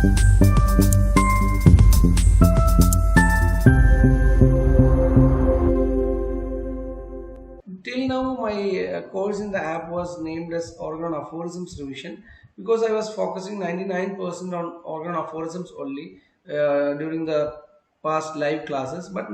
Till now, my course in the app was named as Organon Aphorisms Revision because I was focusing 99% on Organon Aphorisms only during the past live classes. But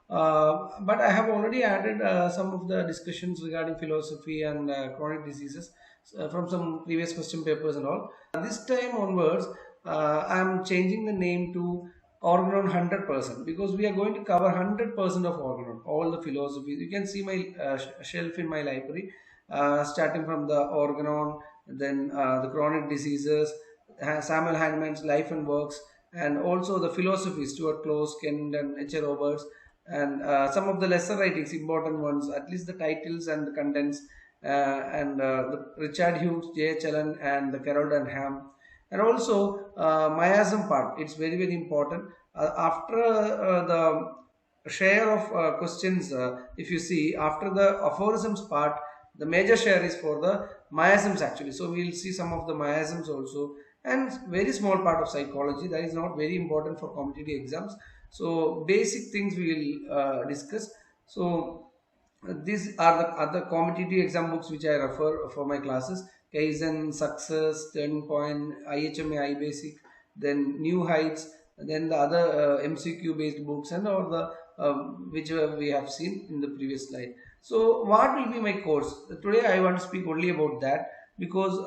I have already added some of the discussions regarding philosophy and chronic diseases from some previous question papers and all. This time onwards, I am changing the name to Organon 100% because we are going to cover 100% of Organon, all the philosophies. You can see my shelf in my library, starting from the Organon, then the chronic diseases, Samuel Hahnemann's life and works, and also the philosophies, Stuart Close, Kent, and H. Roberts, and some of the lesser writings, important ones, at least the titles and the contents, the Richard Hughes, J. H. Allen, and the Carroll and Ham, and also miasm part. It's very very important. After the share of questions, if you see after the aphorisms part, the major share is for the miasms actually. So we will see some of the miasms also, and very small part of psychology that is not very important for competitive exams. So basic things we will discuss. So these are the other competitive exam books which I refer for my classes: Kaizen, Success, Turning Point, IHMA, iBasic, then New Heights, then the other MCQ based books, and all the which we have seen in the previous slide. So what will be my course? Today I want to speak only about that because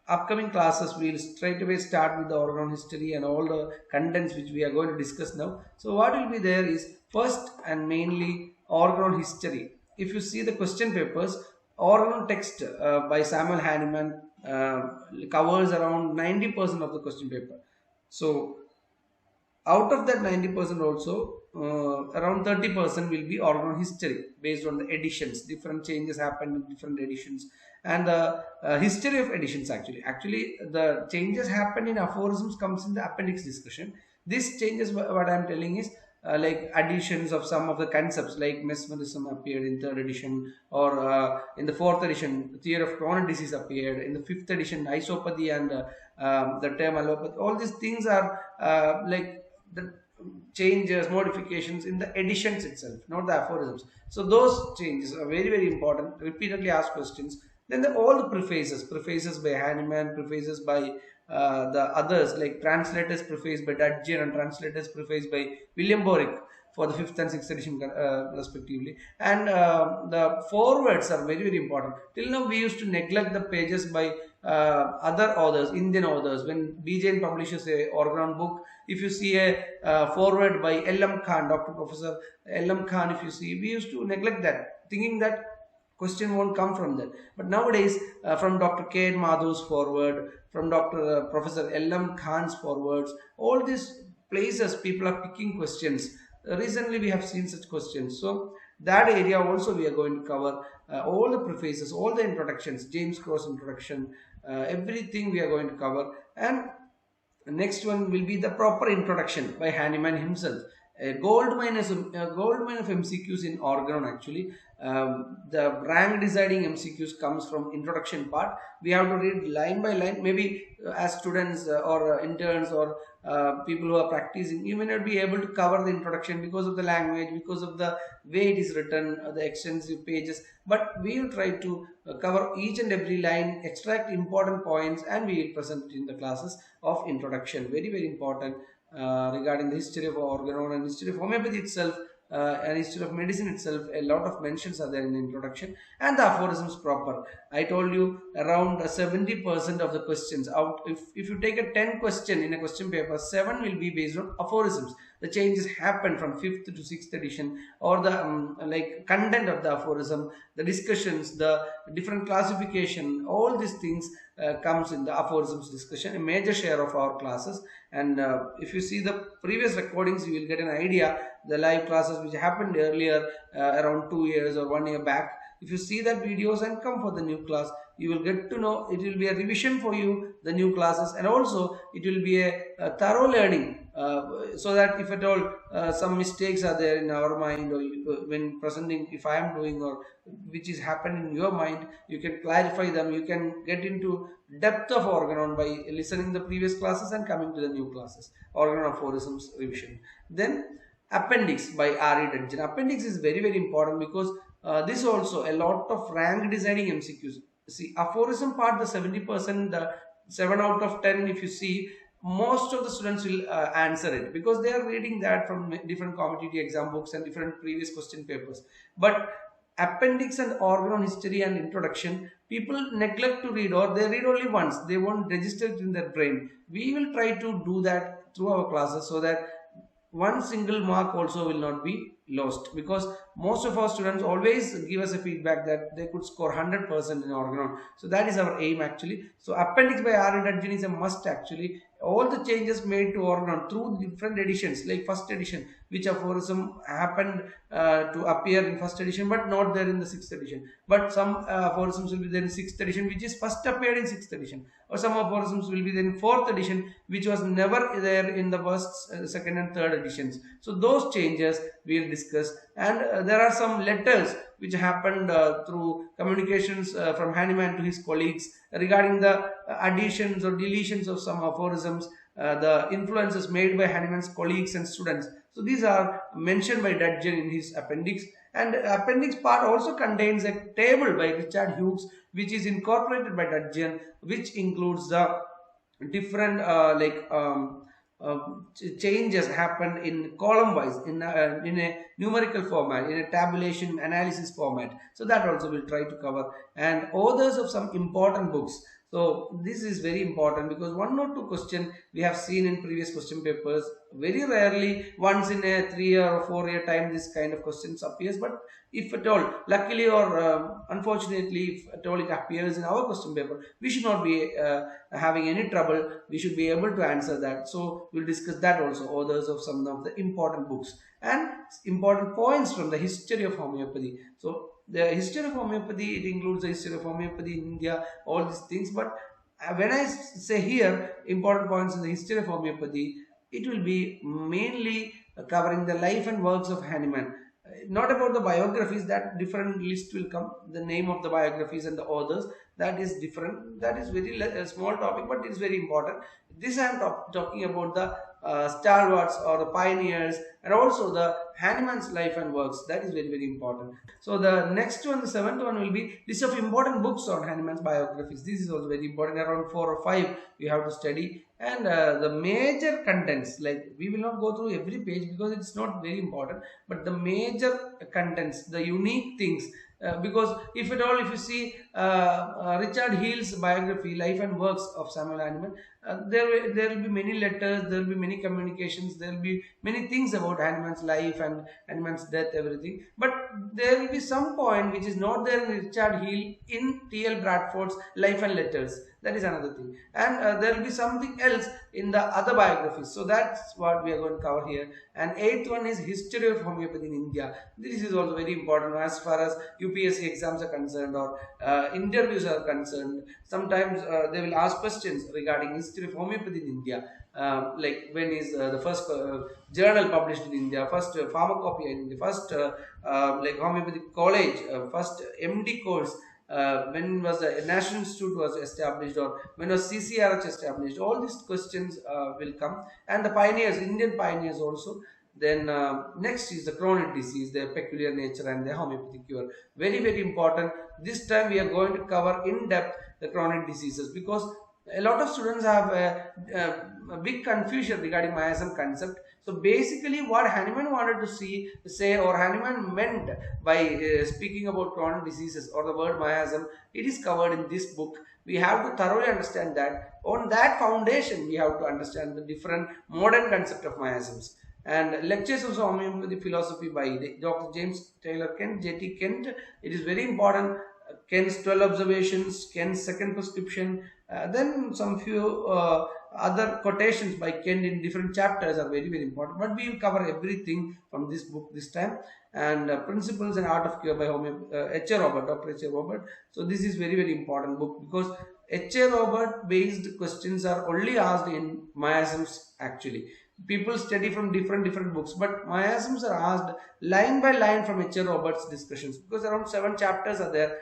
upcoming classes we will straight away start with the Organon history and all the contents which we are going to discuss now. So what will be there is first and mainly Organon history. If you see the question papers, Organon text by Samuel Hahnemann covers around 90% of the question paper. So out of that 90% also, around 30% will be Organon history based on the editions. Different changes happen in different editions, and the history of editions actually. Actually, the changes happen in aphorisms comes in the appendix discussion. This changes, what I am telling is like additions of some of the concepts, like mesmerism appeared in third edition, or in the fourth edition theory of chronic disease appeared, in the fifth edition isopathy and the term allopathy. All these things are like the changes, modifications in the editions itself, not the aphorisms. So those changes are very very important, repeatedly asked questions. Then all the prefaces by Hahnemann, prefaces by the others, like translators preface by Dudgeon and translators preface by William Borick for the 5th and 6th edition respectively. And the forwards are very very important. Till now we used to neglect the pages by other authors, Indian authors. When BJN publishes a Organon book, if you see a forward by L.M. Khan, Dr. Professor L.M. Khan, if you see, we used to neglect that, thinking that question won't come from that. But nowadays, from Dr. K. Madhu's forward, from Dr. Professor L.M. Khan's forwards, all these places people are picking questions. Recently, we have seen such questions. So that area also we are going to cover. All the prefaces, all the introductions, James Cross introduction, everything we are going to cover. And next one will be the proper introduction by Hahnemann himself. A gold mine of MCQs in Organon actually. The rank deciding MCQs comes from introduction part. We have to read line by line. Maybe as students or interns or people who are practicing, you may not be able to cover the introduction because of the language, because of the way it is written, the extensive pages. But we will try to cover each and every line, extract important points, and we will present it in the classes of introduction. Very very important regarding the history of Organon and history of homeopathy itself. And history of medicine itself, a lot of mentions are there in the introduction, and the aphorisms proper. I told you around 70% of the questions out. If you take a 10 question in a question paper, 7 will be based on aphorisms. The changes happen from 5th to 6th edition, or the like content of the aphorism, the discussions, the different classification, all these things comes in the aphorisms discussion, a major share of our classes. And if you see the previous recordings, you will get an idea. The live classes which happened earlier around 2 years or 1 year back, if you see that videos and come for the new class, You will get to know, it will be a revision for you, the new classes, and also it will be a thorough learning, so that if at all some mistakes are there in our mind, or when presenting, if I am doing, or which is happening in your mind, you can clarify them. You can get into depth of Organon by listening the previous classes and coming to the new classes. Organon aphorisms revision. Then appendix by R.E. Dudgeon. Appendix is very, very important because this also a lot of rank deciding MCQs. See, aphorism part, the 70%, the 7 out of 10, if you see, most of the students will answer it because they are reading that from different competitive exam books and different previous question papers. But appendix and Organon history and introduction, people neglect to read, or they read only once. They won't register it in their brain. We will try to do that through our classes so that one single mark also will not be lost, because most of our students always give us a feedback that they could score 100% in Organon. So that is our aim actually. So appendix by R.E. Dudgeon is a must actually. All the changes made to Organon through different editions, like first edition, which aphorism happened to appear in first edition but not there in the sixth edition. But some aphorisms will be there in sixth edition, which is first appeared in sixth edition. Or some aphorisms will be there in fourth edition, which was never there in the first, second and third editions. So those changes we will discuss. And there are some letters which happened through communications from Hahnemann to his colleagues regarding the additions or deletions of some aphorisms, the influences made by Hahnemann's colleagues and students. So these are mentioned by Dudgeon in his appendix. And appendix part also contains a table by Richard Hughes, which is incorporated by Dudgeon, which includes the different changes happen in column wise, in a numerical format, in a tabulation analysis format. So that also we'll try to cover, and authors of some important books. So this is very important because one or two question we have seen in previous question papers. Very rarely, once in a 3-year or 4-year time, this kind of questions appears. But if at all, luckily or unfortunately, if at all it appears in our question paper, we should not be having any trouble. We should be able to answer that. So we'll discuss that also, authors of some of the important books and important points from the history of homeopathy. So the history of homeopathy, it includes the history of homeopathy in India, all these things. But when I say here important points in the history of homeopathy, it will be mainly covering the life and works of Hahnemann. Not about the biographies, that different list will come, the name of the biographies and the authors, that is different, that is very small topic, but it's very important. This I am talking about the stalwarts or the pioneers, and also the Hahnemann's life and works. That is very, very important. So the next one, the seventh one, will be list of important books on Hahnemann's biographies. This is also very important. Around 4 or 5 we have to study. And the major contents, like we will not go through every page because it's not very important, but the major contents, the unique things, because if at all, if you see Richard Heel's biography, life and works of Samuel Hahnemann, there will be many letters, there will be many communications, there will be many things about Hahnemann's life and Hahnemann's death, everything. But there will be some point which is not there in Richard Heel in T.L. Bradford's life and letters. That is another thing. And there will be something else in the other biographies. So that's what we are going to cover here. And eighth one is history of homeopathy in India. This is also very important as far as UPSC exams are concerned, or interviews are concerned. Sometimes they will ask questions regarding history of homeopathy in India. Like when is the first journal published in India, first pharmacopoeia in India, first like homeopathic college, first MD course, when was the National Institute was established, or when was CCRH established. All these questions will come, and the pioneers, Indian pioneers also. Then next is the chronic disease, their peculiar nature and their homeopathic cure. Very, very important. This time we are going to cover in depth the chronic diseases, because a lot of students have a big confusion regarding miasm concept. So basically what Hahnemann wanted to say, or Hahnemann meant by speaking about chronic diseases or the word miasm, it is covered in this book. We have to thoroughly understand that. On that foundation, we have to understand the different modern concept of miasms. And lectures of homeopathy philosophy by Dr. James Taylor Kent, J.T. Kent. It is very important. Kent's 12 observations, Kent's second prescription, then some few other quotations by Kent in different chapters are very, very important. But we will cover everything from this book this time. and Principles and Art of Cure by H.A. Robert, Dr. H.A. Robert. So this is very, very important book, because H.A. Robert based questions are only asked in miasms actually. People study from different books, but miasms are asked line by line from H.A. Roberts' discussions, because around 7 chapters are there.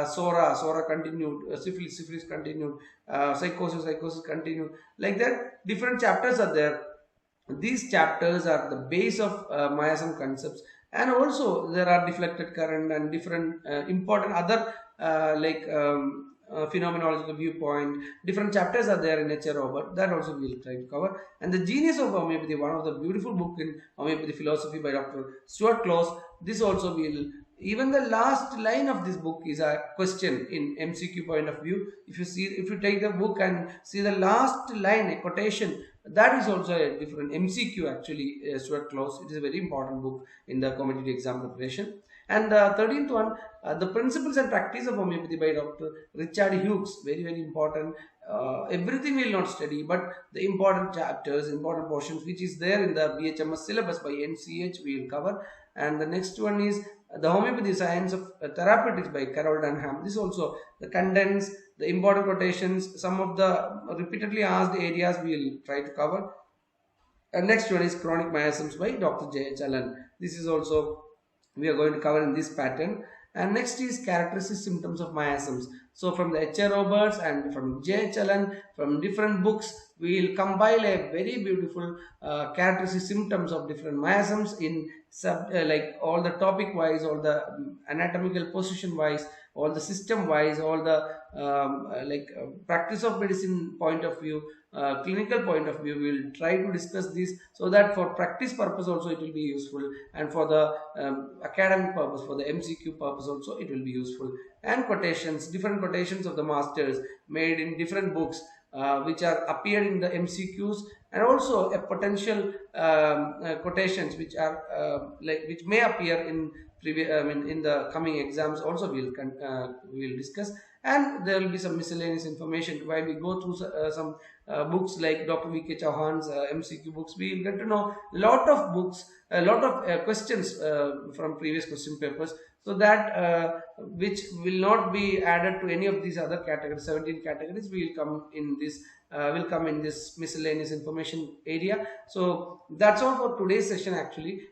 Sora continued, syphilis continued, psychosis continued, like that different chapters are there. These chapters are the base of miasm concepts, and also there are deflected current and different important other phenomenological viewpoint. Different chapters are there in Nature Robert, that also we will try to cover. And the Genius of Homeopathy, one of the beautiful book in homeopathy philosophy by Dr. Stuart Close. This also will, even the last line of this book is a question in MCQ point of view. If you take the book and see the last line, a quotation, that is also a different MCQ actually. Stuart Close, it is a very important book in the competitive exam preparation. And 13th one, The Principles and Practice of Homeopathy by Dr. Richard Hughes, very, very important. Everything we will not study, but the important chapters, important portions which is there in the BHMS syllabus by NCH we will cover. And the next one is The Homeopathy Science of Therapeutics by Carol Dunham. This also, the contents, the important quotations, some of the repeatedly asked areas we will try to cover. And next one is Chronic Miasms by Dr. J. Challan. This is also we are going to cover in this pattern. And next is Characteristic Symptoms of Miasms. So from the H.A. Roberts and from J. Challan, from different books, we will compile a very beautiful characteristic symptoms of different miasms in like all the topic wise, all the anatomical position wise, all the system wise, all the practice of medicine point of view, clinical point of view. We will try to discuss this, so that for practice purpose also it will be useful, and for the academic purpose, for the MCQ purpose also it will be useful. And quotations, different quotations of the masters made in different books, which are appeared in the MCQs, and also a potential quotations which are which may appear in in the coming exams also we'll discuss. And there will be some miscellaneous information while we go through some books like Dr. V.K. Chauhan's MCQ books. We will get to know a lot of books, a lot of questions from previous question papers, so that which will not be added to any of these other categories. 17 categories will come in this miscellaneous information area. So that's all for today's session actually.